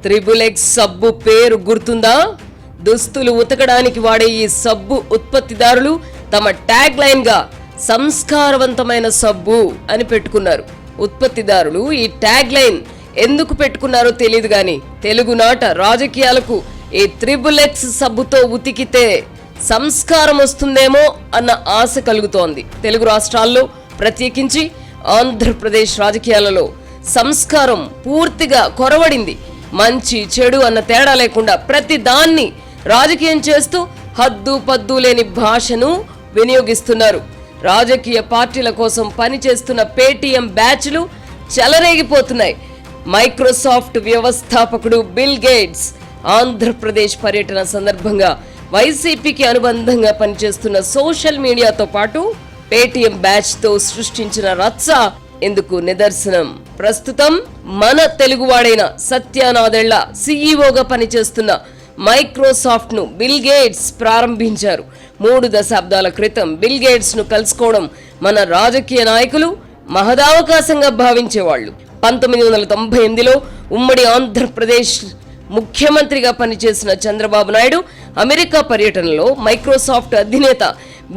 XXX సబ్బు పేరు గుర్తుందా? దుస్తులు ఉతకడానికి వాడే ఈ సబ్బు ఉత్పత్తిదారులు తమ ట్యాగ్ లైన్ గా సంస్కారవంతమైన సబ్బు అని పెట్టుకున్నారు. ఉత్పత్తిదారులు ఈ ట్యాగ్ లైన్ ఎందుకు పెట్టుకున్నారో తెలియదు గాని తెలుగునాట రాజకీయాలకు ఈ XXX సబ్బుతో ఉతికితే సంస్కారం వస్తుందేమో అన్న ఆశ కలుగుతోంది. తెలుగు రాష్ట్రాల్లో ప్రత్యేకించి ఆంధ్రప్రదేశ్ రాజకీయాలలో సంస్కారం పూర్తిగా కొరవడింది. మంచి చెడు అన్న తేడా లేకుండా ప్రతి దాన్ని రాజకీయం చేస్తూ హద్దు పద్దు లేని భాషను వినియోగిస్తున్నారు. రాజకీయ పార్టీల కోసం పనిచేస్తున్న పేటీఎం బ్యాచ్లు చెలరేగిపోతున్నాయి. మైక్రోసాఫ్ట్ వ్యవస్థాపకుడు బిల్ గేట్స్ ఆంధ్రప్రదేశ్ పర్యటన సందర్భంగా వైసీపీకి అనుబంధంగా పనిచేస్తున్న సోషల్ మీడియాతో పాటు పేటీఎం బ్యాచ్ తో సృష్టించిన రచ్చ ఎందుకు నిదర్శనం. ప్రస్తుతం మన తెలుగువాడైన సత్యానాదెళ్ల సీఈఓగా పనిచేస్తున్న మైక్రోసాఫ్ట్ ను బిల్ గేట్స్ ప్రారంభించారు. 3 దశాబ్దాల క్రితం బిల్ గేట్స్ ను కలుసుకోవడం మన రాజకీయ నాయకులు మహదావకాశంగా భావించేవాళ్లు. 1998లో ఉమ్మడి ఆంధ్రప్రదేశ్ ముఖ్యమంత్రిగా పనిచేసిన చంద్రబాబు నాయుడు అమెరికా పర్యటనలో మైక్రోసాఫ్ట్ అధినేత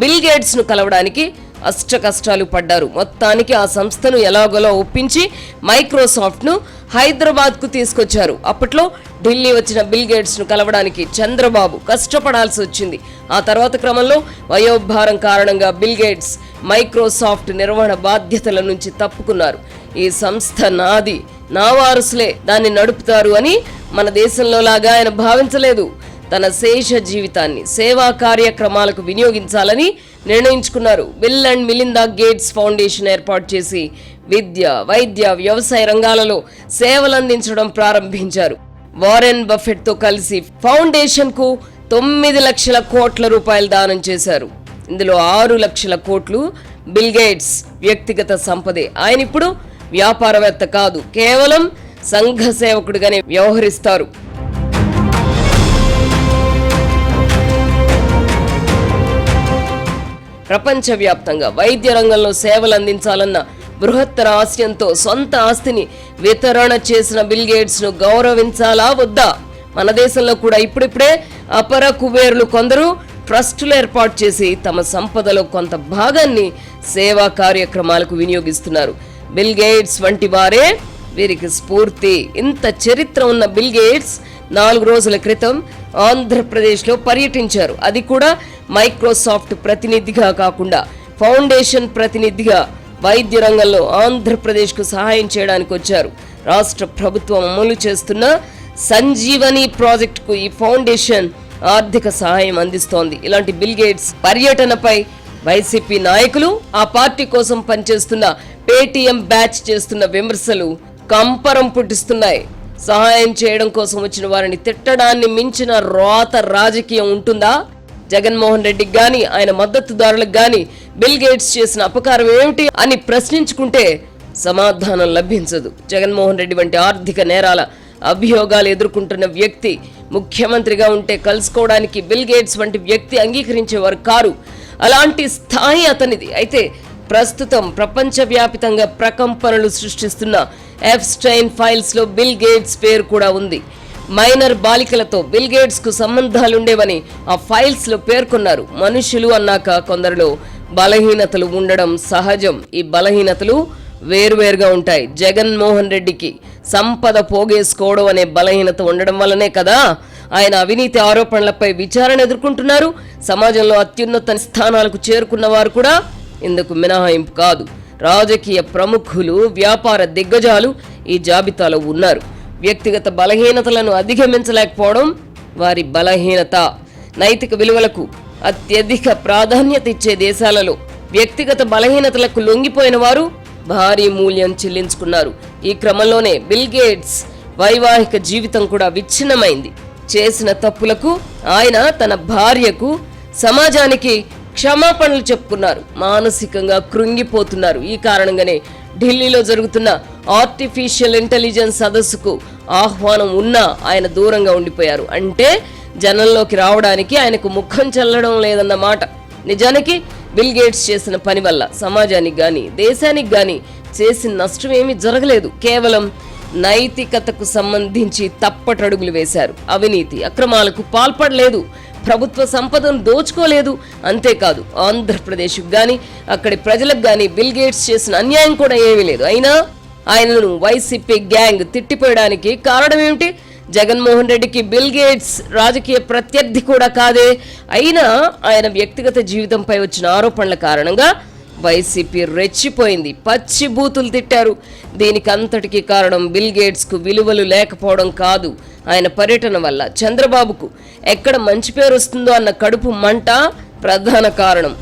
బిల్ గేట్స్ ను కలవడానికి అష్ట కష్టాలు పడ్డారు. మొత్తానికి ఆ సంస్థను ఎలాగోలా ఒప్పించి మైక్రోసాఫ్ట్ ను హైదరాబాద్ కు తీసుకొచ్చారు. అప్పట్లో ఢిల్లీ వచ్చిన బిల్ గేట్స్ ను కలవడానికి చంద్రబాబు కష్టపడాల్సి వచ్చింది. ఆ తర్వాత క్రమంలో వయోభారం కారణంగా బిల్ గేట్స్ మైక్రోసాఫ్ట్ నిర్వహణ బాధ్యతల నుంచి తప్పుకున్నారు. ఈ సంస్థ నాది, నా వారసులే దాన్ని నడుపుతారు అని మన దేశంలో లాగా ఆయన భావించలేదు. తన శేష జీవితాన్ని సేవా కార్యక్రమాలకు వినియోగించాలని నిర్ణయించుకున్నారు. Bill and Melinda gates foundation ఏర్పాటు చేసి విద్య, వైద్య, వ్యవసాయ రంగాలలో సేవలందించడం ప్రారంభించారు. వారెన్ బఫెట్ తో కలిసి ఫౌండేషన్ కు 9 లక్షల కోట్ల రూపాయలు దానం చేశారు. ఇందులో 6 లక్షల కోట్లు బిల్ గేట్స్ వ్యక్తిగత సంపదే. ఆయన ఇప్పుడు వ్యాపారవేత్త కాదు, కేవలం సంఘ సేవకుడిగానే వ్యవహరిస్తారు. ప్రపంచవ్యాప్తంగా వైద్య రంగంలో సేవలు అందించాలన్న బృహత్తర ఆశయంతో సొంత ఆస్తిని వితరణ చేసిన బిల్ గేట్స్ ను గౌరవించాలా వద్దా? మన దేశంలో కూడా ఇప్పుడిప్పుడే అపర కుబేరులు కొందరు ట్రస్టులు ఏర్పాటు చేసి తమ సంపదలో కొంత భాగాన్ని సేవా కార్యక్రమాలకు వినియోగిస్తున్నారు. బిల్ గేట్స్ వంటి వారే వీరికి స్ఫూర్తి. ఇంత చరిత్ర ఉన్న బిల్ గేట్స్ 4 రోజుల క్రితం ఆంధ్రప్రదేశ్లో పర్యటించారు. అది కూడా మైక్రోసాఫ్ట్ ప్రతినిధిగా కాకుండా ఫౌండేషన్ ప్రతినిధిగా వైద్య రంగంలో ఆంధ్రప్రదేశ్కు సహాయం చేయడానికి వచ్చారు. రాష్ట్ర ప్రభుత్వం అమలు చేస్తున్న సంజీవని ప్రాజెక్టుకు ఈ ఫౌండేషన్ ఆర్థిక సహాయం అందిస్తోంది. ఇలాంటి బిల్ గేట్స్ పర్యటనపై వైసీపీ నాయకులు, ఆ పార్టీ కోసం పనిచేస్తున్న పేటీఎం బ్యాచ్ చేస్తున్న విమర్శలు కంపరం పుట్టిస్తున్నాయి. సహాయం చేయడం కోసం వచ్చిన వారిని తిట్టడాన్ని మించిన రోత రాజకీయం ఉంటుందా? జగన్మోహన్ రెడ్డికి గాని ఆయన మద్దతుదారులకు గాని బిల్ గేట్స్ చేసిన అపకారం ఏమిటి అని ప్రశ్నించుకుంటే సమాధానం లభించదు. జగన్మోహన్ రెడ్డి వంటి ఆర్థిక నేరాల అభియోగాలు ఎదుర్కొంటున్న వ్యక్తి ముఖ్యమంత్రిగా ఉంటే కలుసుకోవడానికి బిల్ గేట్స్ వంటి వ్యక్తి అంగీకరించేవారు కారు. అలాంటి స్థాయి అతనిది. అయితే ప్రస్తుతం ప్రపంచవ్యాప్తంగా ప్రకంపనలు సృష్టిస్తున్న ఎప్స్టైన్ ఫైల్స్ లో బిల్ గేట్స్ పేరు కూడా ఉంది. మైనర్ బాలికలతో బిల్ గేట్స్ కు సంబంధాలుండేవని ఆ ఫైల్స్ లో పేర్కొన్నారు. మనుషులు అన్నాక కొందరిలో బలహీనతలు ఉండడం సహజం. ఈ బలహీనతలు వేరువేరుగా ఉంటాయి. జగన్మోహన్ రెడ్డికి సంపద పోగేసుకోవడం అనే బలహీనత ఉండడం వల్లనే కదా ఆయన అవినీతి ఆరోపణలపై విచారణ ఎదుర్కొంటున్నారు. సమాజంలో అత్యున్నత స్థానాలకు చేరుకున్న వారు కూడా ఇందుకు మినహాయింపు కాదు. రాజకీయ ప్రముఖులు, వ్యాపార దిగ్గజాలు ఈ జాబితాలో ఉన్నారు. వ్యక్తిగత బలహీనతలను అధిగమించలేకపోవడం వారి బలహీనత. నైతిక విలువలకు అత్యధిక ప్రాధాన్యత ఇచ్చే దేశాలలో వ్యక్తిగత బలహీనతలకు లొంగిపోయిన వారు భారీ మూల్యం చెల్లించుకున్నారు. ఈ క్రమంలోనే బిల్ గేట్స్ వైవాహిక జీవితం కూడా విచ్ఛిన్నమైంది. చేసిన తప్పులకు ఆయన తన భార్యకు, సమాజానికి క్షమాపణలు చెప్పుకున్నారు. మానసికంగా కృంగిపోతున్నారు. ఈ కారణంగానే ఢిల్లీలో జరుగుతున్న ఆర్టిఫిషియల్ ఇంటెలిజెన్స్ సదస్సుకు ఆహ్వానం ఉన్నా ఆయన దూరంగా ఉండిపోయారు. అంటే జనంలోకి రావడానికి ఆయనకు ముఖం చెల్లడం లేదన్నమాట. నిజానికి బిల్ గేట్స్ చేసిన పని వల్ల సమాజానికి గాని దేశానికి గాని చేసిన నష్టం ఏమీ జరగలేదు. కేవలం నైతికతకు సంబంధించి తప్పటడుగులు వేశారు. అవినీతి అక్రమాలకు పాల్పడలేదు, ప్రభుత్వ సంపదను దోచుకోలేదు. అంతేకాదు ఆంధ్రప్రదేశ్కు గాని అక్కడి ప్రజలకు గాని బిల్ గేట్స్ చేసిన అన్యాయం కూడా ఏమీ లేదు. అయినా ఆయనను వైసీపీ గ్యాంగ్ తిట్టిపోయడానికి కారణం ఏమిటి? జగన్మోహన్ రెడ్డికి బిల్ గేట్స్ రాజకీయ ప్రత్యర్థి కూడా కాదే. అయినా ఆయన వ్యక్తిగత జీవితంపై వచ్చిన ఆరోపణల కారణంగా వైసీపీ రెచ్చిపోయింది, పచ్చి బూతులు తిట్టారు. దీనికి అంతటికీ కారణం బిల్ గేట్స్ కు విలువలు లేకపోవడం కాదు, ఆయన పర్యటన వల్ల చంద్రబాబుకు ఎక్కడ మంచి పేరు వస్తుందో అన్న కడుపు మంట ప్రధాన కారణం.